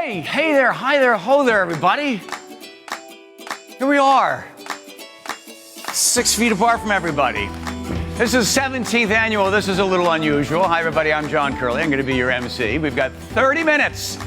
Hey there, hi there, ho there, everybody. Here we are, 6 feet apart from everybody. This is 17th annual. This is a little unusual. Hi, everybody. I'm John Curley. I'm going to be your MC. We've got 30 minutes.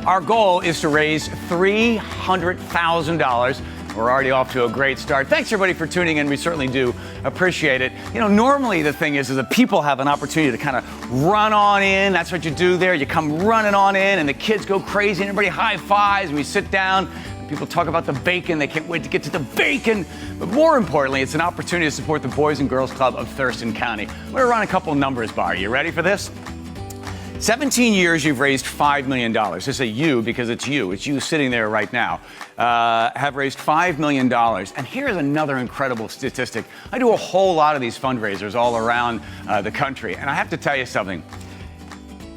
Our goal is to raise $300,000. We're already off to a great start. Thanks, everybody, for tuning in. We certainly do appreciate it. You know, normally the thing is that people have an opportunity to kind of run on in. That's what you do there. You come running on in, and the kids go crazy, and everybody high fives, and we sit down. People talk about the bacon. They can't wait to get to the bacon. But more importantly, it's an opportunity to support the Boys and Girls Club of Thurston County. I'm going to run a couple of numbers by you. Ready for this? 17 years, you've raised $5 million. I say you because it's you. It's you sitting there right now. Have raised $5 million. And here's another incredible statistic. I do a whole lot of these fundraisers all around the country. And I have to tell you something.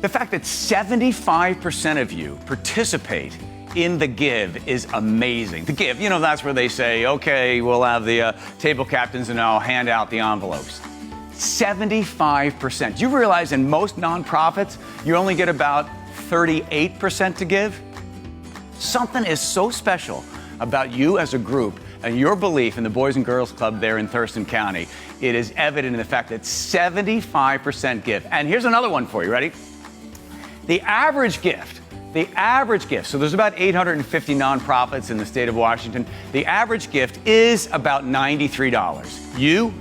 The fact that 75% of you participate in the give is amazing. The give, you know, that's where they say, okay, we'll have the table captains and I'll hand out the envelopes. 75%. Do you realize in most nonprofits, you only get about 38% to give? Something is so special about you as a group and your belief in the Boys and Girls Club there in Thurston County. It is evident in the fact that 75% give. And here's another one for you. Ready? The average gift, so there's about 850 nonprofits in the state of Washington. The average gift is about $93. You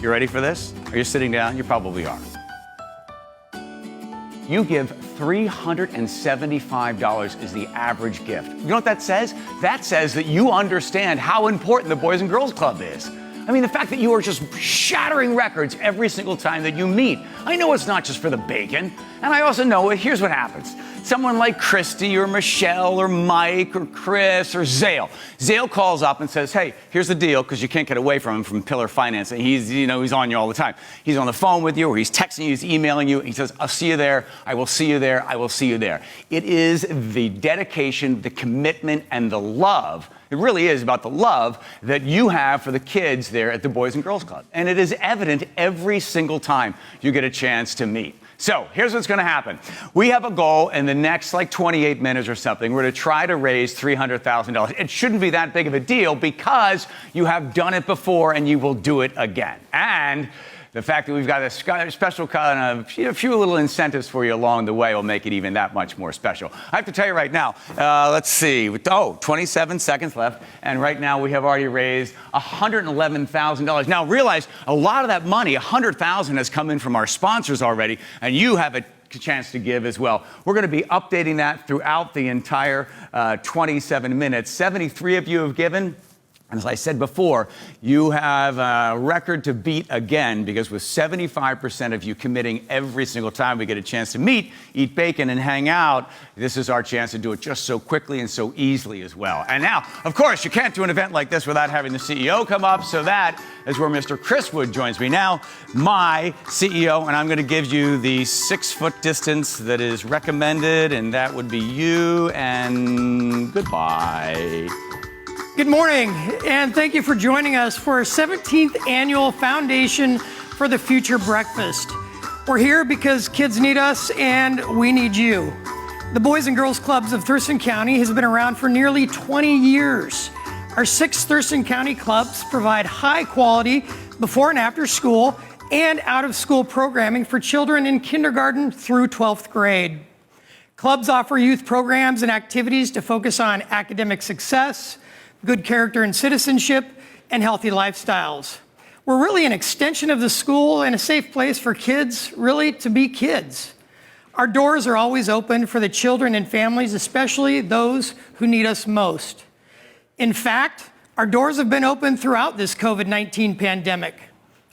ready for this? Are you sitting down? You probably are. You give $375 is the average gift. You know what that says? That says that you understand how important the Boys and Girls Club is. I mean, the fact that you are just shattering records every single time that you meet. I know it's not just for the bacon. And I also know, here's what happens. Someone like Christy or Michelle or Mike or Chris or Zale. Zale calls up and says, hey, here's the deal, because you can't get away from him from Pillar Financing. He's on you all the time. He's on the phone with you, or he's texting you, he's emailing you. He says, I'll see you there. I will see you there. I will see you there. It is the dedication, the commitment, and the love. It really is about the love that you have for the kids there at the Boys and Girls Club. And it is evident every single time you get a chance to meet. So here's what's going to happen. We have a goal in the next 28 minutes or something. We're going to try to raise $300,000. It shouldn't be that big of a deal because you have done it before and you will do it again. And the fact that we've got a special kind of a few little incentives for you along the way will make it even that much more special. I have to tell you right now, let's see, 27 seconds left, and right now we have already raised $111,000. Now realize a lot of that money, $100,000, has come in from our sponsors already, and you have a chance to give as well. We're going to be updating that throughout the entire 27 minutes. 73 of you have given. As I said before, you have a record to beat again, because with 75% of you committing every single time we get a chance to meet, eat bacon, and hang out, this is our chance to do it just so quickly and so easily as well. And now, of course, you can't do an event like this without having the CEO come up, so that is where Mr. Chris Wood joins me now, my CEO, and I'm going to give you the 6-foot distance that is recommended, and that would be you, and goodbye. Good morning, and thank you for joining us for our 17th annual Foundation for the Future breakfast. We're here because kids need us and we need you. The Boys and Girls Clubs of Thurston County has been around for nearly 20 years. Our 6 Thurston County clubs provide high quality before and after school and out of school programming for children in kindergarten through 12th grade. Clubs offer youth programs and activities to focus on academic success, good character and citizenship, and healthy lifestyles. We're really an extension of the school and a safe place for kids, really, to be kids. Our doors are always open for the children and families, especially those who need us most. In fact, our doors have been open throughout this COVID-19 pandemic.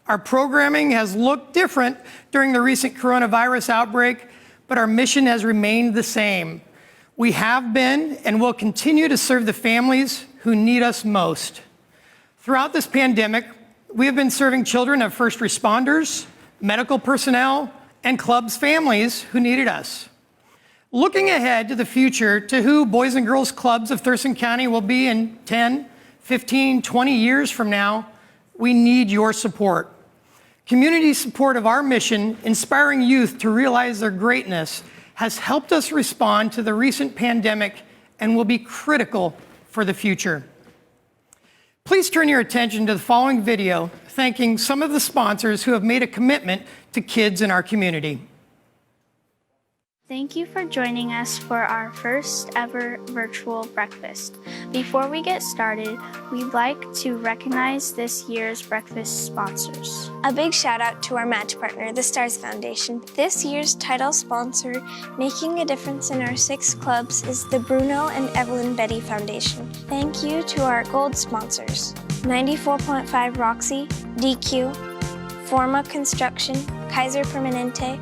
Our programming has looked different during the recent coronavirus outbreak, but our mission has remained the same. We have been and will continue to serve the families who need us most. Throughout this pandemic, we have been serving children of first responders, medical personnel, and clubs' families who needed us. Looking ahead to the future, to who Boys and Girls Clubs of Thurston County will be in 10, 15, 20 years from now, we need your support. Community support of our mission, inspiring youth to realize their greatness, has helped us respond to the recent pandemic and will be critical for the future. Please turn your attention to the following video thanking some of the sponsors who have made a commitment to kids in our community. Thank you for joining us for our first ever virtual breakfast. Before we get started, we'd like to recognize this year's breakfast sponsors. A big shout out to our match partner, the Stars Foundation. This year's title sponsor, making a difference in our 6 clubs, is the Bruno and Evelyn Betty Foundation. Thank you to our gold sponsors, 94.5 Roxy, DQ, Forma Construction, Kaiser Permanente,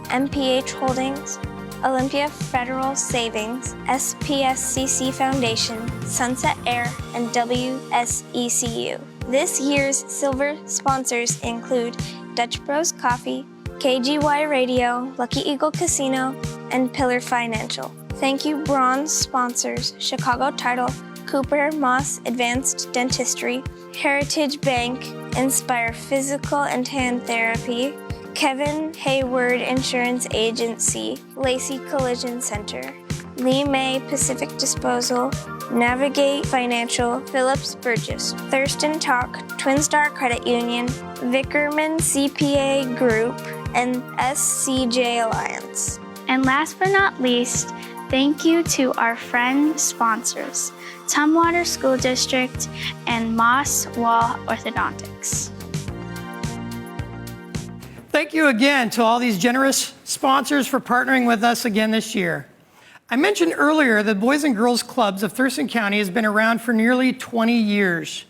MPH Holdings, Olympia Federal Savings, SPSCC Foundation, Sunset Air, and WSECU. This year's silver sponsors include Dutch Bros Coffee, KGY Radio, Lucky Eagle Casino, and Pillar Financial. Thank you bronze sponsors Chicago Title, Cooper Moss Advanced Dentistry, Heritage Bank, Inspire Physical and Hand Therapy, Kevin Hayward Insurance Agency, Lacey Collision Center, Lee May Pacific Disposal, Navigate Financial, Phillips Burgess, Thurston Talk, Twin Star Credit Union, Vickerman CPA Group, and SCJ Alliance. And last but not least, thank you to our friend sponsors, Tumwater School District and Moss Wall Orthodontics. Thank you again to all these generous sponsors for partnering with us again this year. I mentioned earlier that Boys and Girls Clubs of Thurston County has been around for nearly 20 years.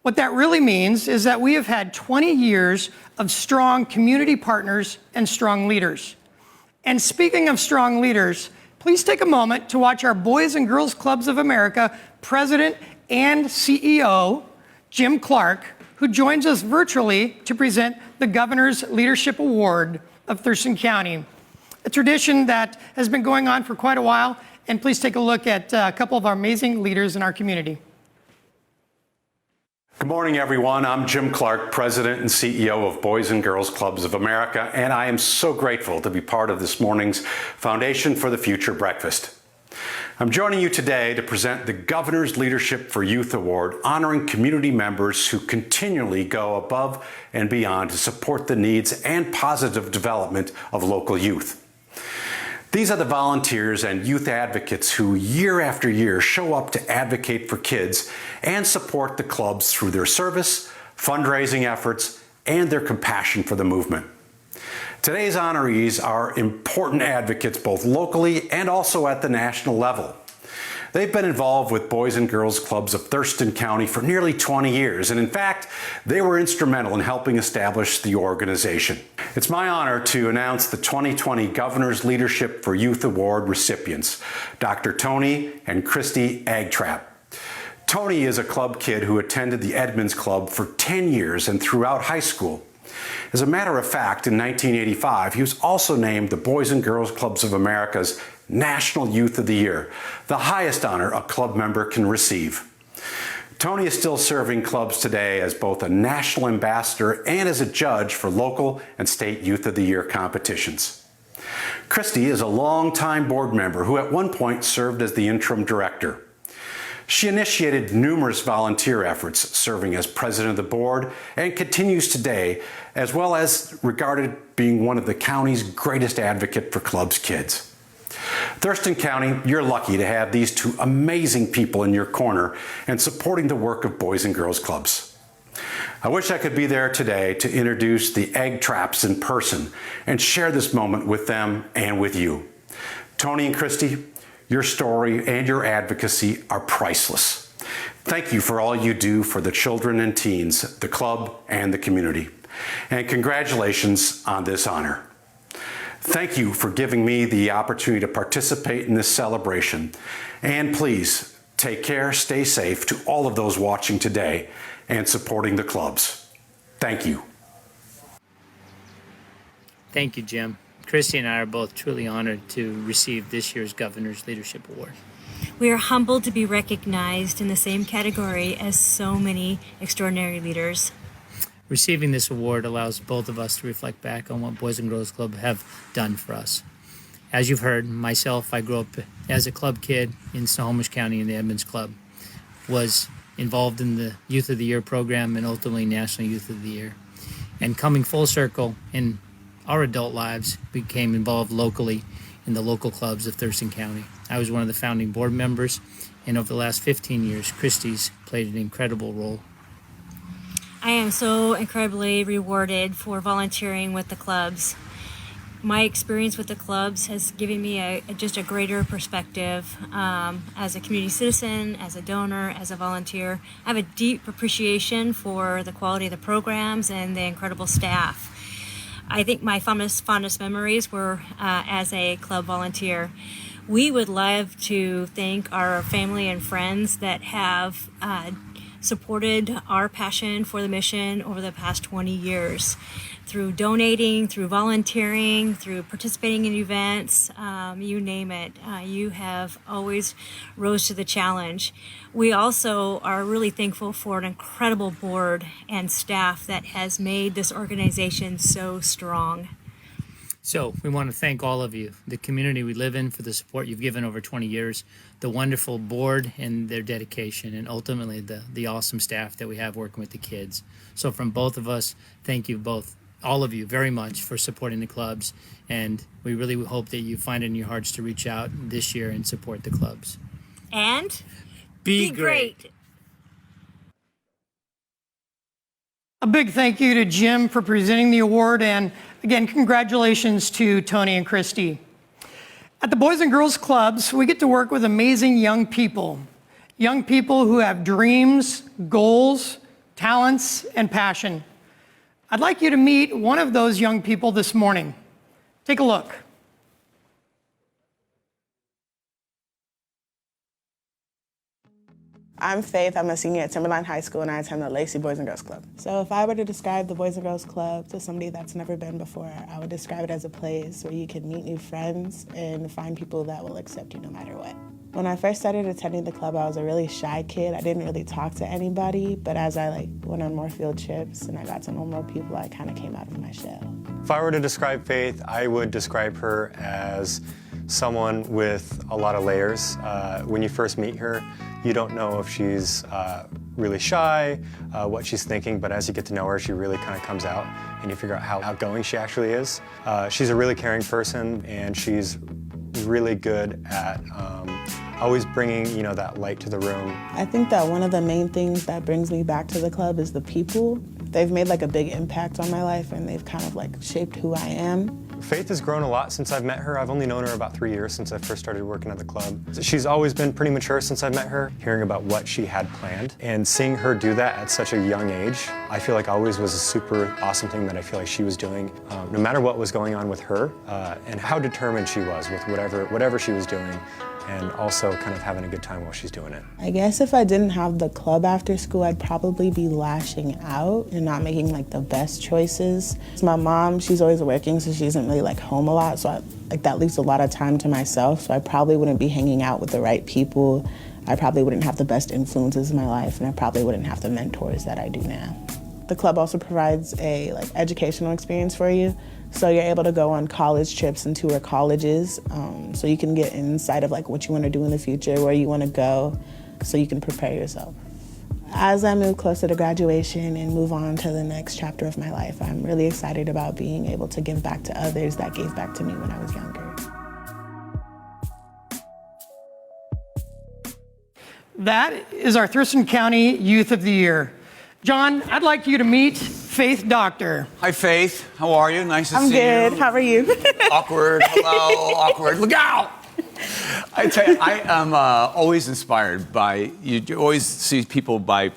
What that really means is that we have had 20 years of strong community partners and strong leaders. And speaking of strong leaders, please take a moment to watch our Boys and Girls Clubs of America President and CEO, Jim Clark, who joins us virtually to present the Governor's Leadership Award of Thurston County, a tradition that has been going on for quite a while. And please take a look at a couple of our amazing leaders in our community. Good morning, everyone. I'm Jim Clark, President and CEO of Boys and Girls Clubs of America, and I am so grateful to be part of this morning's Foundation for the Future breakfast. I'm joining you today to present the Governor's Leadership for Youth Award, honoring community members who continually go above and beyond to support the needs and positive development of local youth. These are the volunteers and youth advocates who year after year show up to advocate for kids and support the clubs through their service, fundraising efforts, and their compassion for the movement. Today's honorees are important advocates both locally and also at the national level. They've been involved with Boys and Girls Clubs of Thurston County for nearly 20 years, and in fact, they were instrumental in helping establish the organization. It's my honor to announce the 2020 Governor's Leadership for Youth Award recipients, Dr. Tony and Christy Agtrap. Tony is a club kid who attended the Edmonds Club for 10 years and throughout high school. As a matter of fact, in 1985, he was also named the Boys and Girls Clubs of America's National Youth of the Year, the highest honor a club member can receive. Tony is still serving clubs today as both a national ambassador and as a judge for local and state Youth of the Year competitions. Christy is a longtime board member who at one point served as the interim director. She initiated numerous volunteer efforts, serving as president of the board, and continues today, as well as regarded being one of the county's greatest advocate for clubs kids. Thurston County, you're lucky to have these two amazing people in your corner and supporting the work of Boys and Girls Clubs. I wish I could be there today to introduce the Egg Traps in person and share this moment with them and with you. Tony and Christy, your story and your advocacy are priceless. Thank you for all you do for the children and teens, the club, and the community. And congratulations on this honor. Thank you for giving me the opportunity to participate in this celebration. And please take care, stay safe to all of those watching today and supporting the clubs. Thank you. Thank you, Jim. Christy and I are both truly honored to receive this year's Governor's Leadership Award. We are humbled to be recognized in the same category as so many extraordinary leaders. Receiving this award allows both of us to reflect back on what Boys and Girls Club have done for us. As you've heard, myself, I grew up as a club kid in Snohomish County in the Edmonds Club, was involved in the Youth of the Year program and ultimately National Youth of the Year. And coming full circle in our adult lives, became involved locally in the local clubs of Thurston County. I was one of the founding board members, and over the last 15 years, Christy's played an incredible role. I am so incredibly rewarded for volunteering with the clubs. My experience with the clubs has given me just a greater perspective as a community citizen, as a donor, as a volunteer. I have a deep appreciation for the quality of the programs and the incredible staff. I think my fondest memories were as a club volunteer. We would love to thank our family and friends that have supported our passion for the mission over the past 20 years. Through donating, through volunteering, through participating in events, you name it. You have always rose to the challenge. We also are really thankful for an incredible board and staff that has made this organization so strong. So we want to thank all of you, the community we live in, for the support you've given over 20 years, the wonderful board and their dedication, and ultimately the awesome staff that we have working with the kids. So from both of us, thank you both, all of you, very much for supporting the clubs, and we really hope that you find it in your hearts to reach out this year and support the clubs. And Be great. A big thank you to Jim for presenting the award, and again, congratulations to Tony and Christy. At the Boys and Girls Clubs, we get to work with amazing young people who have dreams, goals, talents, and passion. I'd like you to meet one of those young people this morning. Take a look. I'm Faith. I'm a senior at Timberline High School, and I attend the Lacey Boys and Girls Club. So if I were to describe the Boys and Girls Club to somebody that's never been before, I would describe it as a place where you can meet new friends and find people that will accept you no matter what. When I first started attending the club, I was a really shy kid. I didn't really talk to anybody, but as I went on more field trips and I got to know more people, I kind of came out of my shell. If I were to describe Faith, I would describe her as someone with a lot of layers. When you first meet her, you don't know if she's really shy, what she's thinking, but as you get to know her, she really kind of comes out and you figure out how outgoing she actually is. She's a really caring person, and she's really good at always bringing, that light to the room. I think that one of the main things that brings me back to the club is the people. They've made a big impact on my life, and they've kind of shaped who I am. Faith has grown a lot since I've met her. I've only known her about 3 years since I first started working at the club. She's always been pretty mature since I met her, hearing about what she had planned. And seeing her do that at such a young age, I feel like always was a super awesome thing that I feel like she was doing, no matter what was going on with her, and how determined she was with whatever she was doing, and also kind of having a good time while she's doing it. I guess if I didn't have the club after school, I'd probably be lashing out and not making the best choices. My mom, she's always working, so she isn't really home a lot, so that leaves a lot of time to myself, so I probably wouldn't be hanging out with the right people. I probably wouldn't have the best influences in my life, and I probably wouldn't have the mentors that I do now. The club also provides a educational experience for you. So you're able to go on college trips and tour colleges, so you can get insight of what you want to do in the future, where you want to go, so you can prepare yourself. As I move closer to graduation and move on to the next chapter of my life, I'm really excited about being able to give back to others that gave back to me when I was younger. That is our Thurston County Youth of the Year. John, I'd like you to meet Faith Doctor. Hi, Faith. How are you? Nice to see you. I'm good. How are you? Awkward. Hello. Awkward. Look out! I tell you, I am always inspired by, you always see people by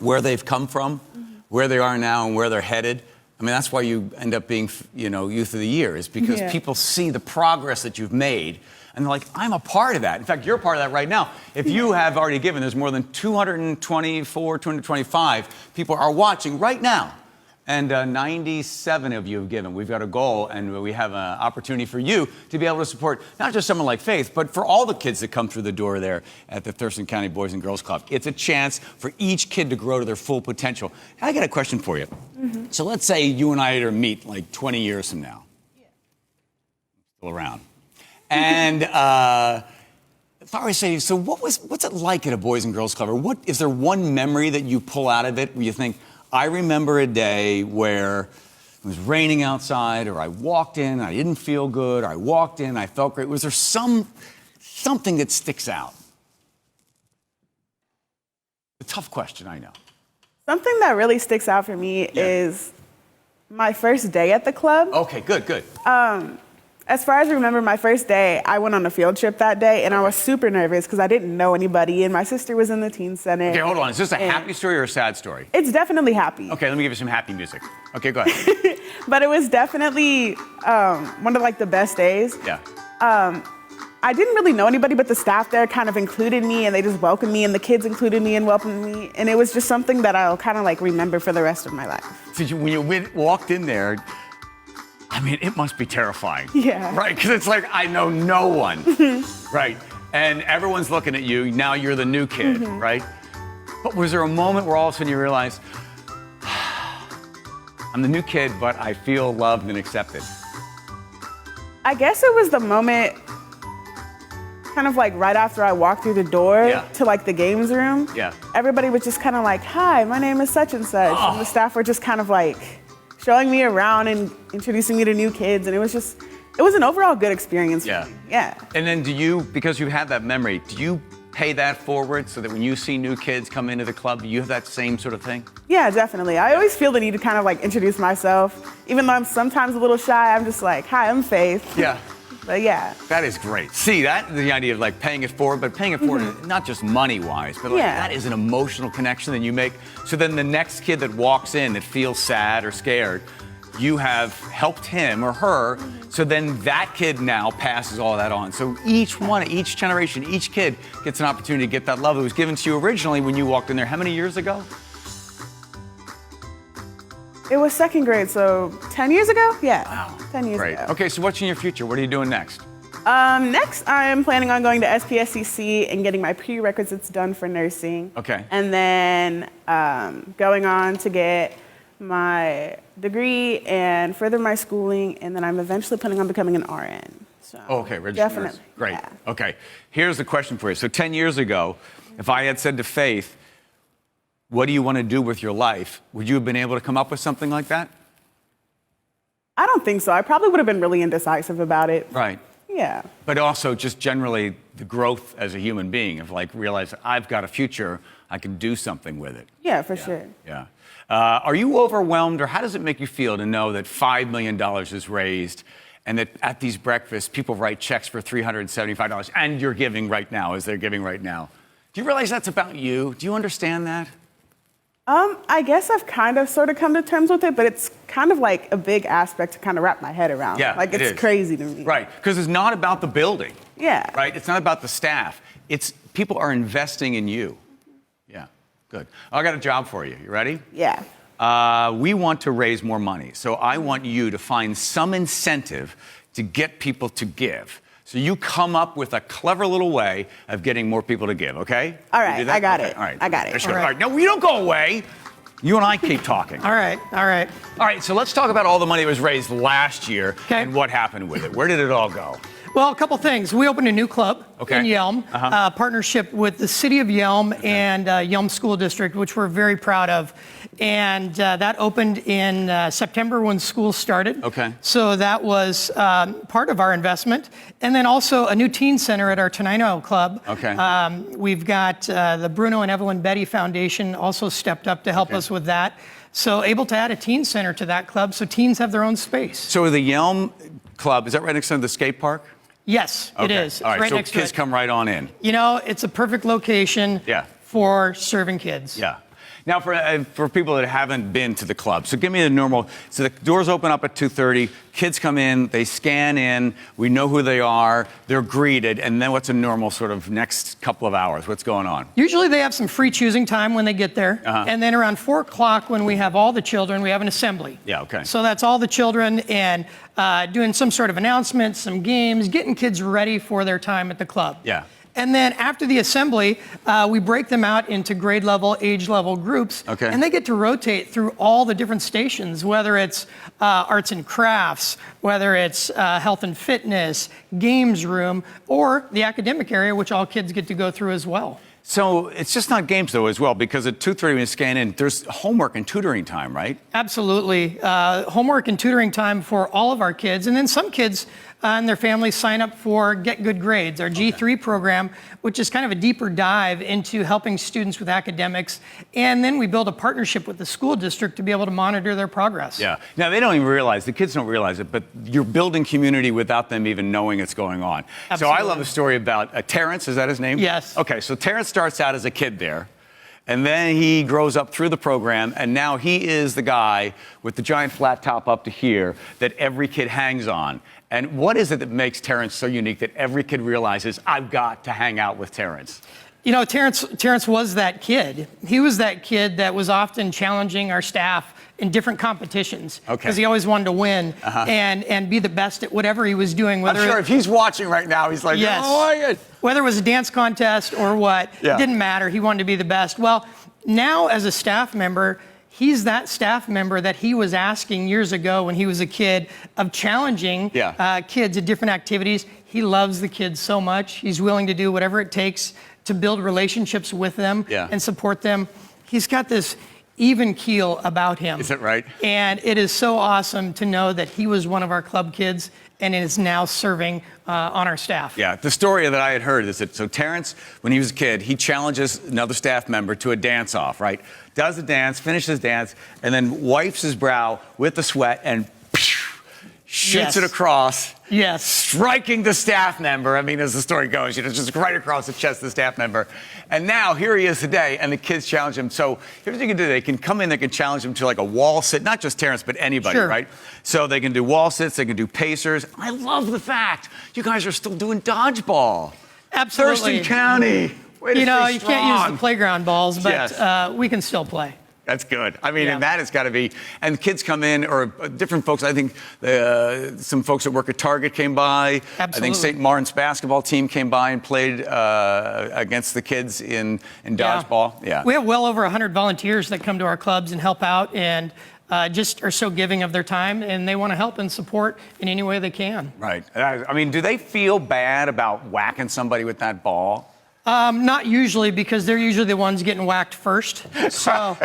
where they've come from, where they are now, and where they're headed. I mean, that's why you end up being, Youth of the Year, is because people see the progress that you've made. And they're like, I'm a part of that. In fact, you're a part of that right now. If you have already given, there's more than 225 people are watching right now. And 97 of you have given. We've got a goal, and we have an opportunity for you to be able to support not just someone like Faith, but for all the kids that come through the door there at the Thurston County Boys and Girls Club. It's a chance for each kid to grow to their full potential. I got a question for you. So let's say you and I are to meet 20 years from now. Still around. And if I were to say, so what's it like at a Boys and Girls Club? Or is there one memory that you pull out of it where you think, I remember a day where it was raining outside, or I walked in, I didn't feel good, or I walked in, I felt great. Was there something that sticks out? A tough question, I know. Something that really sticks out for me is my first day at the club. Okay, good. As far as I remember, my first day, I went on a field trip that day, and I was super nervous because I didn't know anybody, and my sister was in the teen center. Okay, hold on. Is this a happy story or a sad story? It's definitely happy. Okay, let me give you some happy music. Okay, go ahead. But it was definitely one of like the best days. Yeah. I didn't really know anybody, but the staff there kind of included me, and they just welcomed me, and the kids included me and welcomed me, and it was just something that I'll kind of like remember for the rest of my life. So when you walked in there, I mean, it must be terrifying. Yeah. Right, because it's like, I know no one. Right, and everyone's looking at you, now you're the new kid, right? But was there a moment where all of a sudden you realized, I'm the new kid, but I feel loved and accepted? I guess it was the moment kind of like right after I walked through the door to like the games room. Yeah. Everybody was just kind of like, hi, my name is such and such. And the staff were just kind of like showing me around and introducing me to new kids. And it was an overall good experience for me. Yeah. And then because you have that memory, do you pay that forward so that when you see new kids come into the club, do you have that same sort of thing? Yeah, definitely. I always feel the need to kind of like introduce myself. Even though I'm sometimes a little shy, I'm just like, hi, I'm Faith. Yeah. But yeah. That is great. See, the idea of like paying it forward, but paying it forward not just money-wise, but like that is an emotional connection that you make. So then the next kid that walks in that feels sad or scared, you have helped him or her, so then that kid now passes all that on. So each generation, each kid gets an opportunity to get that love that was given to you originally when you walked in there. How many years ago? It was second grade, so 10 years ago? Yeah. Wow. 10 years Great. ago. Okay, so what's in your future? What are you doing next? Next, I'm planning on going to SPSCC and getting my prerequisites done for nursing. Okay. And then going on to get my degree and further my schooling, and then I'm eventually planning on becoming an RN. So Okay, registered definitely. nurse. Great. Yeah. Okay, here's the question for you. So 10 years ago, if I had said to Faith, what do you want to do with your life? Would you have been able to come up with something like that? I don't think so. I probably would have been really indecisive about it. Right. Yeah. But also just generally the growth as a human being of like realize I've got a future, I can do something with it. Yeah, for sure. Yeah. Are you overwhelmed, or how does it make you feel to know that $5 million is raised and that at these breakfasts people write checks for $375 and you're giving right now as they're giving right now? Do you realize that's about you? Do you understand that? I guess I've kind of sort of come to terms with it, but it's kind of like a big aspect to kind of wrap my head around. Yeah, like it it's is. crazy to me. Right, because it's not about the building. Yeah. Right, it's not about the staff. It's people are investing in you. Yeah, good. I got a job for you. You ready? Yeah. We want to raise more money, so I want you to find some incentive to get people to give. So you come up with a clever little way of getting more people to give, okay? All right, I got it. All right. I got it. All right. No, you don't go away. You and I keep talking. All right. All right, so let's talk about all the money that was raised last year and what happened with it. Where did it all go? Well, a couple things. We opened a new club in Yelm, partnership with the City of Yelm and Yelm School District, which we're very proud of. And that opened in September when school started. Okay. So that was part of our investment. And then also a new teen center at our Tenino Club. Okay. We've got the Bruno and Evelyn Betty Foundation also stepped up to help us with that. So able to add a teen center to that club so teens have their own space. So the Yelm Club, is that right next to the skate park? Yes, it is. It's All right, right so next kids to it. come right on in. You know, it's a perfect location for serving kids. Yeah. Now, for people that haven't been to the club, so give me the normal. So the doors open up at 2:30. Kids come in, they scan in. We know who they are. They're greeted, and then what's a normal sort of next couple of hours? What's going on? Usually they have some free choosing time when they get there, and then around 4 o'clock when we have all the children, we have an assembly. Yeah. Okay. So that's all the children and doing some sort of announcement, some games, getting kids ready for their time at the club. Yeah. And then after the assembly, we break them out into grade level, age level groups. Okay. And they get to rotate through all the different stations, whether it's arts and crafts, whether it's health and fitness, games room, or the academic area, which all kids get to go through as well. So it's just not games, though, as well, because at 2:30 when you scan in, there's homework and tutoring time, right? Absolutely. Homework and tutoring time for all of our kids. And then some kids and their families sign up for Get Good Grades, our G3 program, which is kind of a deeper dive into helping students with academics. And then we build a partnership with the school district to be able to monitor their progress. Yeah. Now, they don't even realize, the kids don't realize it, but you're building community without them even knowing it's going on. Absolutely. So I love a story about Terrence, is that his name? Yes. Okay, so Terrence starts out as a kid there. And then he grows up through the program, and now he is the guy with the giant flat top up to here that every kid hangs on. And what is it that makes Terrence so unique that every kid realizes, I've got to hang out with Terrence? You know, Terrence was that kid. He was that kid that was often challenging our staff in different competitions. Okay. Because he always wanted to win and be the best at whatever he was doing. I'm sure if he's watching right now, he's like, yes. oh, Whether it was a dance contest or what, Yeah. it didn't matter. He wanted to be the best. Well, now as a staff member, he's that staff member that he was asking years ago when he was a kid of challenging kids at different activities. He loves the kids so much. He's willing to do whatever it takes to build relationships with them and support them. He's got this even keel about him. Is that right? And it is so awesome to know that he was one of our club kids and is now serving on our staff. Yeah, the story that I had heard is that, so Terrence, when he was a kid, he challenges another staff member to a dance-off, right? Does the dance, finishes dance, and then wipes his brow with the sweat and shoots it across. Yes. Striking the staff member. I mean, as the story goes, just right across the chest of the staff member. And now, here he is today, and the kids challenge him. So here's what you can do. They can come in, they can challenge him to like a wall sit, not just Terrence, but anybody, right? So they can do wall sits, they can do pacers. I love the fact you guys are still doing dodgeball. Absolutely. Thurston County. Way to you know, stay you can't use the playground balls, but Yes. we can still play. That's good. I mean, and that has got to be, and kids come in, or different folks, I think some folks that work at Target came by. Absolutely. I think St. Martin's basketball team came by and played against the kids in dodgeball. Yeah. We have well over 100 volunteers that come to our clubs and help out and just are so giving of their time, and they want to help and support in any way they can. Right. I mean, do they feel bad about whacking somebody with that ball? Not usually, because they're usually the ones getting whacked first. So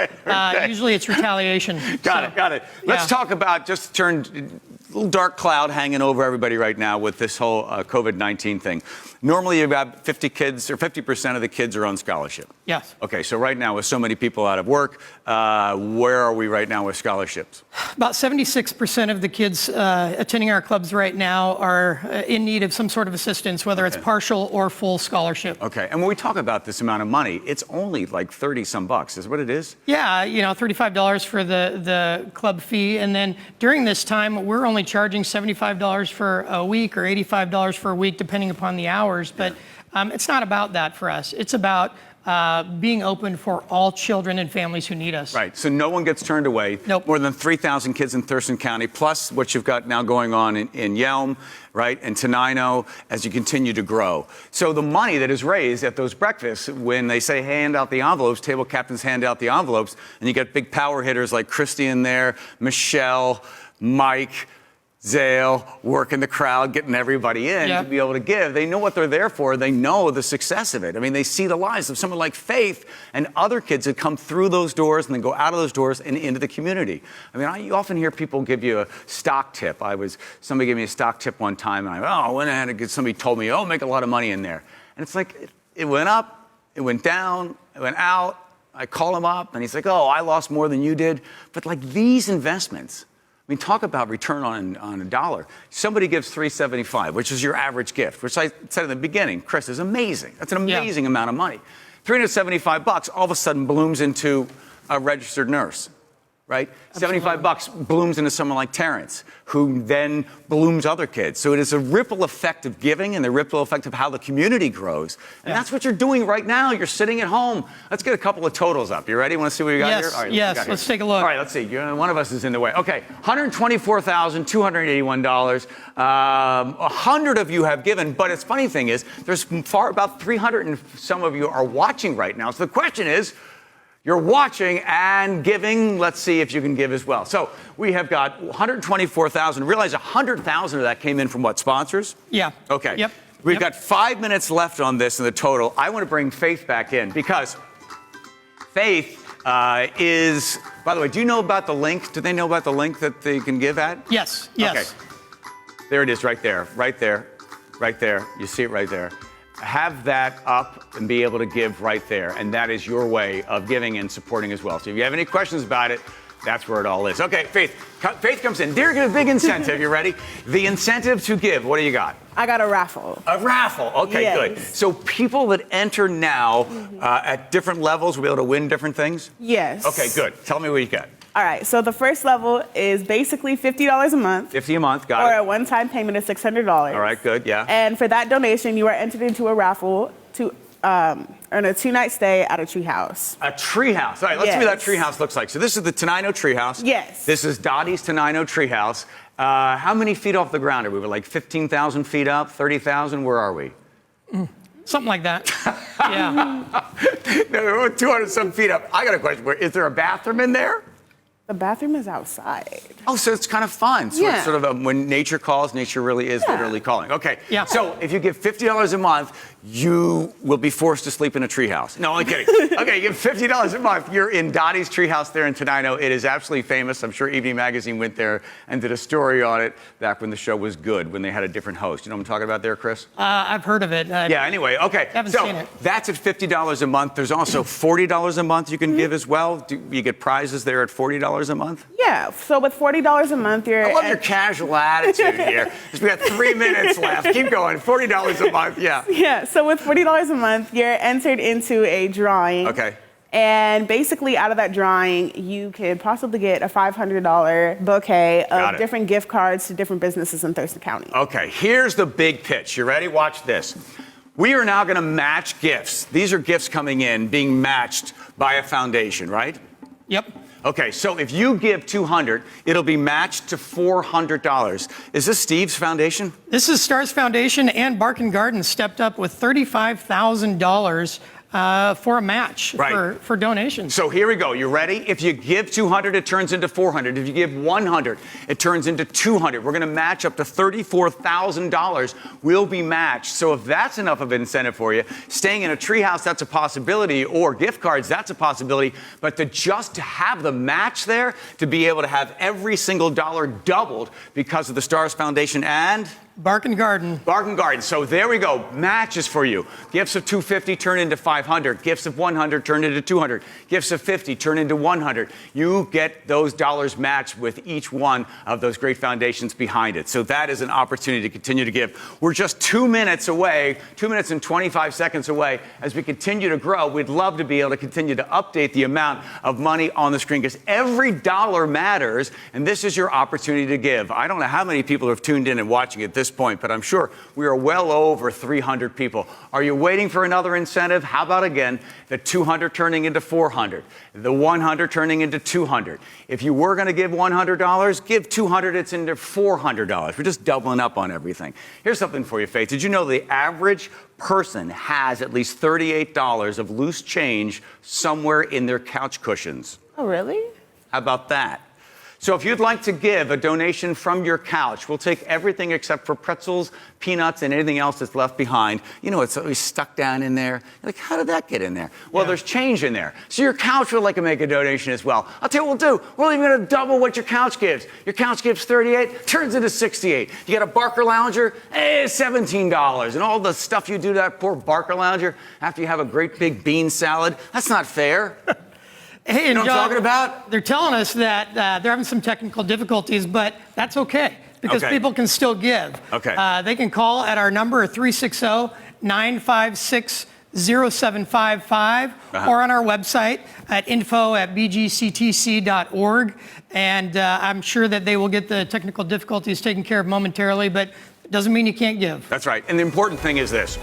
usually it's retaliation. Got it. Let's talk about, just turned a little dark cloud hanging over everybody right now with this whole COVID-19 thing. Normally you've got 50 kids, or 50% of the kids are on scholarship. Yes. Okay, so right now with so many people out of work, where are we right now with scholarships? About 76% of the kids attending our clubs right now are in need of some sort of assistance, whether it's partial or full scholarship. Okay, and when we talk about this amount of money, it's only like 30-some bucks, is what it is? Yeah, you know, $35 for the club fee, and then during this time, we're only charging $75 for a week or $85 for a week, depending upon the hours. But it's not about that for us. It's about being open for all children and families who need us. Right, so no one gets turned away. Nope. More than 3,000 kids in Thurston County, plus what you've got now going on in Yelm, right, and Tenino, as you continue to grow. So the money that is raised at those breakfasts, when they say hand out the envelopes, table captains hand out the envelopes, and you get big power hitters like Christy in there, Michelle, Mike, Zale, working the crowd, getting everybody in to be able to give. They know what they're there for. They know the success of it. I mean, they see the lives of someone like Faith and other kids that come through those doors and then go out of those doors and into the community. I mean, you often hear people give you a stock tip. Somebody gave me a stock tip one time, and I went ahead and somebody told me, make a lot of money in there. And it's like, it went up, it went down, it went out. I call him up, and he's like, I lost more than you did. But like these investments, I mean, talk about return on a dollar. Somebody gives $375, which is your average gift, which I said in the beginning, Chris, is amazing. That's an amazing amount of money. $375 all of a sudden blooms into a registered nurse. right? 75 bucks blooms into someone like Terrence, who then blooms other kids. So it is a ripple effect of giving and the ripple effect of how the community grows. And that's what you're doing right now. You're sitting at home. Let's get a couple of totals up. You ready? Want to see what we got here? All right, let's take a look. All right, let's see. One of us is in the way. Okay, $124,281. 100 of you have given, but its funny thing is there's about 300 and some of you are watching right now. So the question is, you're watching and giving. Let's see if you can give as well. So we have got 124,000. Realize 100,000 of that came in from what, sponsors? Yeah. Okay. Yep. We've got 5 minutes left on this in the total. I want to bring Faith back in because Faith is, by the way, do you know about the link? Do they know about the link that they can give at? Yes. Yes. Okay. There it is right there. Right there. Right there. You see it right there. Have that up and be able to give right there. And that is your way of giving and supporting as well. So if you have any questions about it, that's where it all is. Okay, Faith comes in. They're a big incentive. You ready? The incentive to give. What do you got? I got a raffle. A raffle. Okay, Yes. good. So people that enter now at different levels will be able to win different things? Yes. Okay, good. Tell me what you got. All right, so the first level is basically $50 a month. 50 a month, got or it. a one-time payment of $600. All right, good, yeah. And for that donation, you are entered into a raffle to earn a 2-night stay at a tree house. A tree house. All right, let's see what that tree house looks like. So this is the Tenino tree house. Yes. This is Dottie's Tenino tree house. How many feet off the ground are we? We're like 15,000 feet up, 30,000? Where are we? Something like that. Yeah. No, we're 200 some feet up. I got a question. Is there a bathroom in there? The bathroom is outside. Oh, so it's kind of fun. So it's sort of when nature calls, nature really is literally calling. Okay. Yeah. So if you give $50 a month, you will be forced to sleep in a treehouse. No, I'm kidding. Okay, you give $50 a month. You're in Dottie's treehouse there in Tenino. It is absolutely famous. I'm sure Evening Magazine went there and did a story on it back when the show was good, when they had a different host. You know what I'm talking about there, Chris? I've heard of it. Yeah, anyway, okay. Haven't so seen it. That's at $50 a month. There's also $40 a month you can give as well. You get prizes there at $40 a month? Yeah, so with $40 a month, you're... I love your casual attitude here. We got 3 minutes left. Keep going. $40 a month, yeah. Yeah, so with $40 a month, you're entered into a drawing. Okay. And basically, out of that drawing, you could possibly get a $500 bouquet of different gift cards to different businesses in Thurston County. Okay, here's the big pitch. You ready? Watch this. We are now going to match gifts. These are gifts coming in, being matched by a foundation, right? Yep. Okay, so if you give $200, it'll be matched to $400. Is this Steve's foundation? This is Stars Foundation, and Bark & Garden stepped up with $35,000 for a match for donations. So here we go. You ready? If you give $200, it turns into $400. If you give $100, it turns into $200. We're going to match up to $34,000 will be matched. So if that's enough of an incentive for you, staying in a treehouse, that's a possibility, or gift cards, that's a possibility. But to just have the match there, to be able to have every single dollar doubled because of the Stars Foundation and Bark & Garden. Bark & Garden. So there we go. Matches for you. Gifts of $250 turn into $500. Gifts of $100 turn into $200. Gifts of $50 turn into $100. You get those dollars matched with each one of those great foundations behind it. So that is an opportunity to continue to give. We're just 2 minutes away, 2 minutes and 25 seconds away. As we continue to grow, we'd love to be able to continue to update the amount of money on the screen because every dollar matters, and this is your opportunity to give. I don't know how many people have tuned in and watching at this point, but I'm sure we are well over 300 people. Are you waiting for another incentive? How about again, the 200 turning into 400, the 100 turning into 200. If you were going to give $100, give 200, it's into $400. We're just doubling up on everything. Here's something for you, Faith. Did you know the average person has at least $38 of loose change somewhere in their couch cushions? Oh, really? How about that? So if you'd like to give a donation from your couch, we'll take everything except for pretzels, peanuts, and anything else that's left behind. You know, it's always stuck down in there. You're like, how did that get in there? Well, there's change in there. So your couch would like to make a donation as well. I'll tell you what we'll do. We're even going to double what your couch gives. Your couch gives $38, turns into $68. You got a Barker Lounger, $17. And all the stuff you do to that poor Barker Lounger after you have a great big bean salad, that's not fair. Hey, you know and what I'm talking about? They're telling us that they're having some technical difficulties, but that's okay because people can still give. Okay. They can call at our number 360-956 0755 or on our website at info@bgctc.org. And I'm sure that they will get the technical difficulties taken care of momentarily, but it doesn't mean you can't give. That's right. And the important thing is this,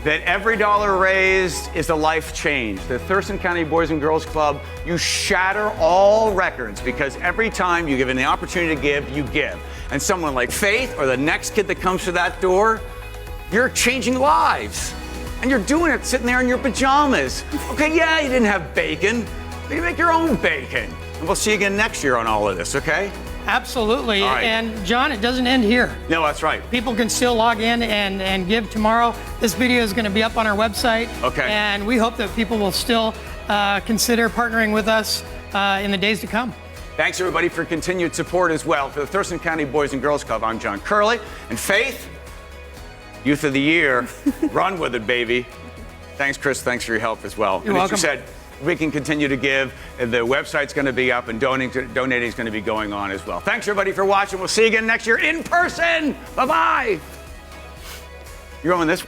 that every dollar raised is a life change. The Thurston County Boys and Girls Club, you shatter all records because every time you give an opportunity to give, you give. And someone like Faith or the next kid that comes through that door, you're changing lives. And you're doing it sitting there in your pajamas. Okay, yeah, you didn't have bacon, but you make your own bacon. And we'll see you again next year on all of this, okay? Absolutely. All right. And John, it doesn't end here. No, that's right. People can still log in and give tomorrow. This video is going to be up on our website. Okay. And we hope that people will still consider partnering with us in the days to come. Thanks, everybody, for continued support as well. For the Thurston County Boys and Girls Club, I'm John Curley. And Faith, Youth of the Year, run with it, baby. Thanks, Chris. Thanks for your help as well. You're and welcome. As you said, we can continue to give. The website's going to be up, and donating is going to be going on as well. Thanks, everybody, for watching. We'll see you again next year in person. Bye-bye. You're on this.